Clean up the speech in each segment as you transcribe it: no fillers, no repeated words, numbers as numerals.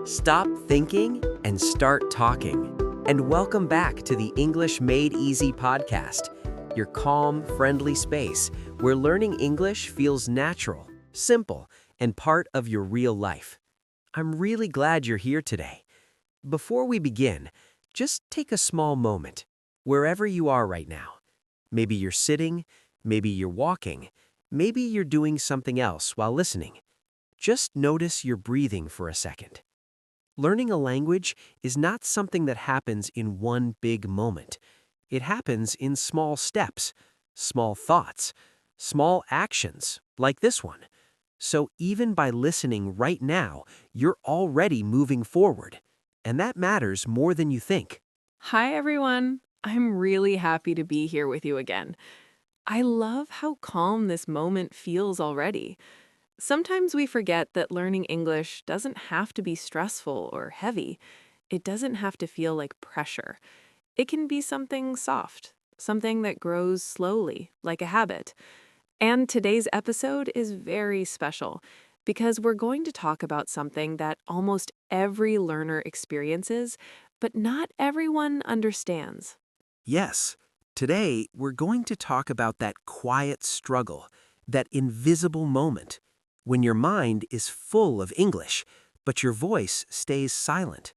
Stop thinking and start talking. And welcome back to the English Made Easy podcast, your calm, friendly space where learning English feels natural, simple, and part of your real life. I'm really glad you're here today. Before we begin, just take a small moment, wherever you are right now. Maybe you're sitting, maybe you're walking, maybe you're doing something else while listening. Just notice your breathing for a second. Learning a language is not something that happens in one big moment. It happens in small steps, small thoughts, small actions, like this one. So even by listening right now, you're already moving forward. And that matters more than you think. Hi, everyone. I'm really happy to be here with you again. I love how calm this moment feels already. Sometimes we forget that learning English doesn't have to be stressful or heavy. It doesn't have to feel like pressure. It can be something soft, something that grows slowly, like a habit. And today's episode is very special because we're going to talk about something that almost every learner experiences, but not everyone understands. Yes, today we're going to talk about that quiet struggle, that invisible moment, when your mind is full of English, but your voice stays silent.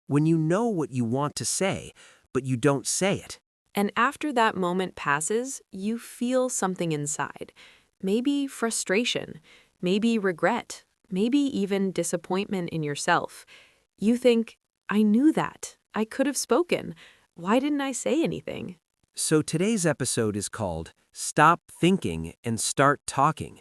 When you know what you want to say, but you don't say it. And after that moment passes, you feel something inside. Maybe frustration, maybe regret, maybe even disappointment in yourself. You think, I knew that. I could have spoken. Why didn't I say anything? So today's episode is called Stop Thinking and Start Talking.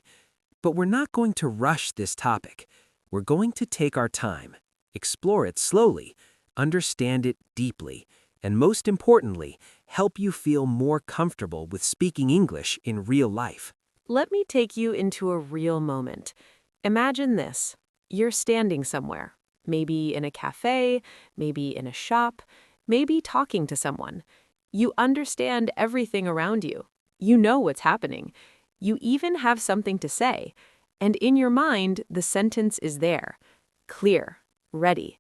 But we're not going to rush this topic. We're going to take our time, explore it slowly, understand it deeply, and most importantly, help you feel more comfortable with speaking English in real life. Let me take you into a real moment. Imagine this. You're standing somewhere, maybe in a cafe, maybe in a shop, maybe talking to someone. You understand everything around you. You know what's happening. You even have something to say. And in your mind, the sentence is there, clear, ready.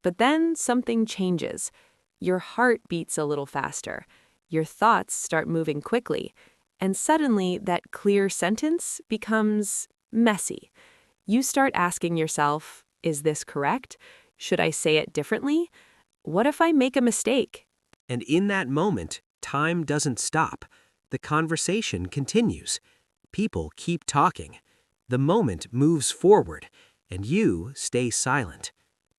But then something changes. Your heart beats a little faster. Your thoughts start moving quickly. And suddenly, that clear sentence becomes messy. You start asking yourself, is this correct? Should I say it differently? What if I make a mistake? And in that moment, time doesn't stop. The conversation continues. People keep talking. The moment moves forward, and you stay silent.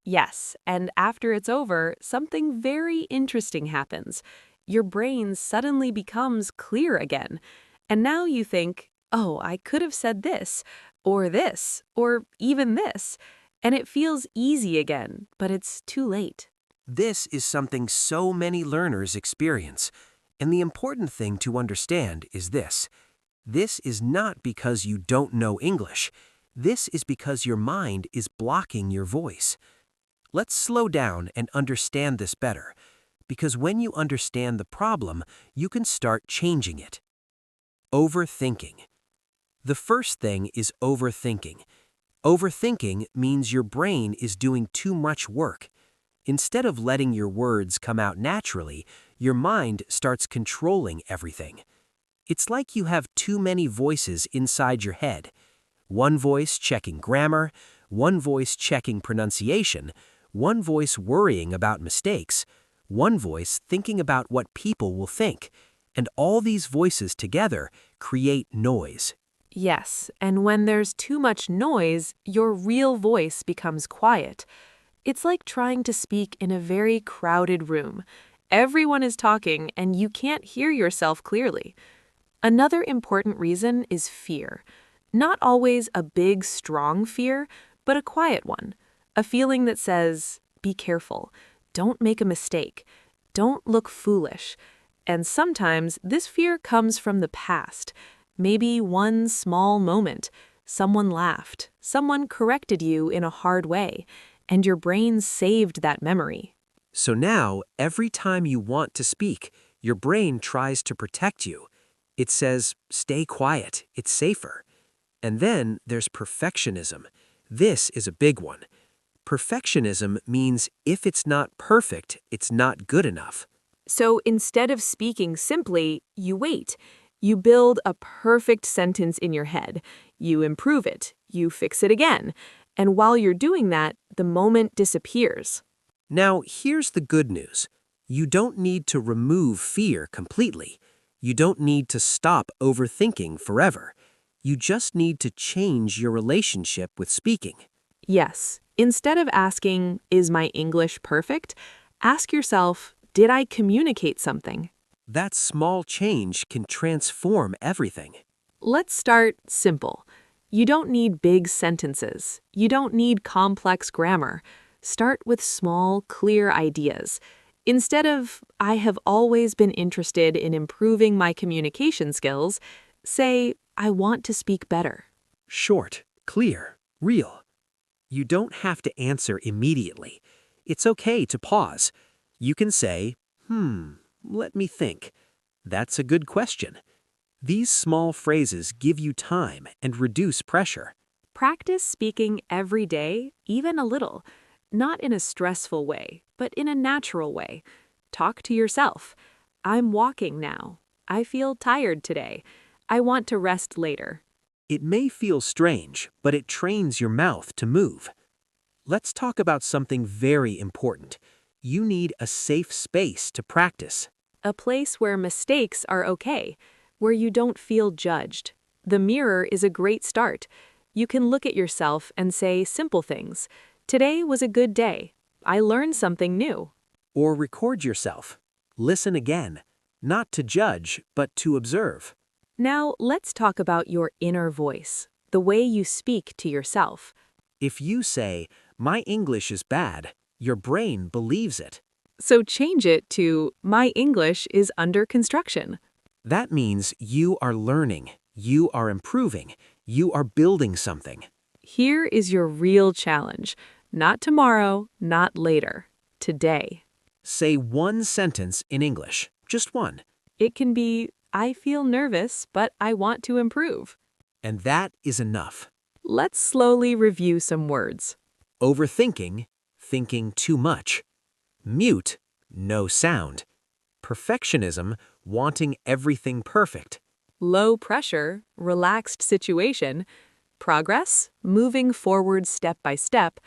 Yes, and after it's over, something very interesting happens. Your brain suddenly becomes clear again. And now you think, oh, I could have said this, or even this. And it feels easy again, but it's too late. This is something so many learners experience. And the important thing to understand is this. This is not because you don't know English. This is because your mind is blocking your voice. Let's slow down and understand this better, because when you understand the problem, you can start changing it. Overthinking. The first thing is overthinking. Overthinking means your brain is doing too much work. Instead of letting your words come out naturally, your mind starts controlling everything. It's like you have too many voices inside your head. One voice checking grammar, one voice checking pronunciation, one voice worrying about mistakes, one voice thinking about what people will think. And all these voices together create noise. Yes, and when there's too much noise, your real voice becomes quiet. It's like trying to speak in a very crowded room. Everyone is talking, and you can't hear yourself clearly. Another important reason is fear. Not always a big, strong fear, but a quiet one. A feeling that says, be careful, don't make a mistake, don't look foolish. And sometimes this fear comes from the past. Maybe one small moment. Someone laughed, someone corrected you in a hard way, and your brain saved that memory. So now, every time you want to speak, your brain tries to protect you. It says, stay quiet, it's safer. And then there's perfectionism. This is a big one. Perfectionism means if it's not perfect, it's not good enough. So instead of speaking simply, you wait. You build a perfect sentence in your head. You improve it. You fix it again. And while you're doing that, the moment disappears. Now, here's the good news. You don't need to remove fear completely. You don't need to stop overthinking forever. You just need to change your relationship with speaking. Yes, instead of asking, is my English perfect? Ask yourself, did I communicate something? That small change can transform everything. Let's start simple. You don't need big sentences. You don't need complex grammar. Start with small, clear ideas. Instead of, I have always been interested in improving my communication skills, say, I want to speak better. Short, clear, real. You don't have to answer immediately. It's okay to pause. You can say, let me think. That's a good question. These small phrases give you time and reduce pressure. Practice speaking every day, even a little. Not in a stressful way, but in a natural way. Talk to yourself. I'm walking now. I feel tired today. I want to rest later. It may feel strange, but it trains your mouth to move. Let's talk about something very important. You need a safe space to practice. A place where mistakes are okay, where you don't feel judged. The mirror is a great start. You can look at yourself and say simple things. Today was a good day. I learned something new. Or record yourself. Listen again, not to judge, but to observe. Now, let's talk about your inner voice, the way you speak to yourself. If you say, my English is bad, your brain believes it. So change it to, my English is under construction. That means you are learning, you are improving, you are building something. Here is your real challenge. Not tomorrow, not later. Today. Say one sentence in English, just one. It can be, I feel nervous, but I want to improve. And that is enough. Let's slowly review some words. Overthinking, thinking too much. Mute, no sound. Perfectionism, wanting everything perfect. Low pressure, relaxed situation. Progress, moving forward step by step.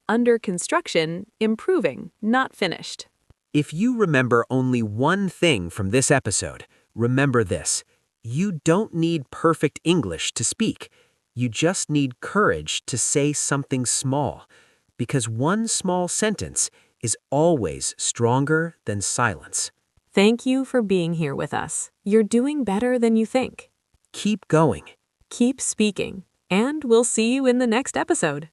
Under construction, improving, not finished. If you remember only one thing from this episode, remember this. You don't need perfect English to speak. You just need courage to say something small, because one small sentence is always stronger than silence. Thank you for being here with us. You're doing better than you think. Keep going. Keep speaking, and we'll see you in the next episode.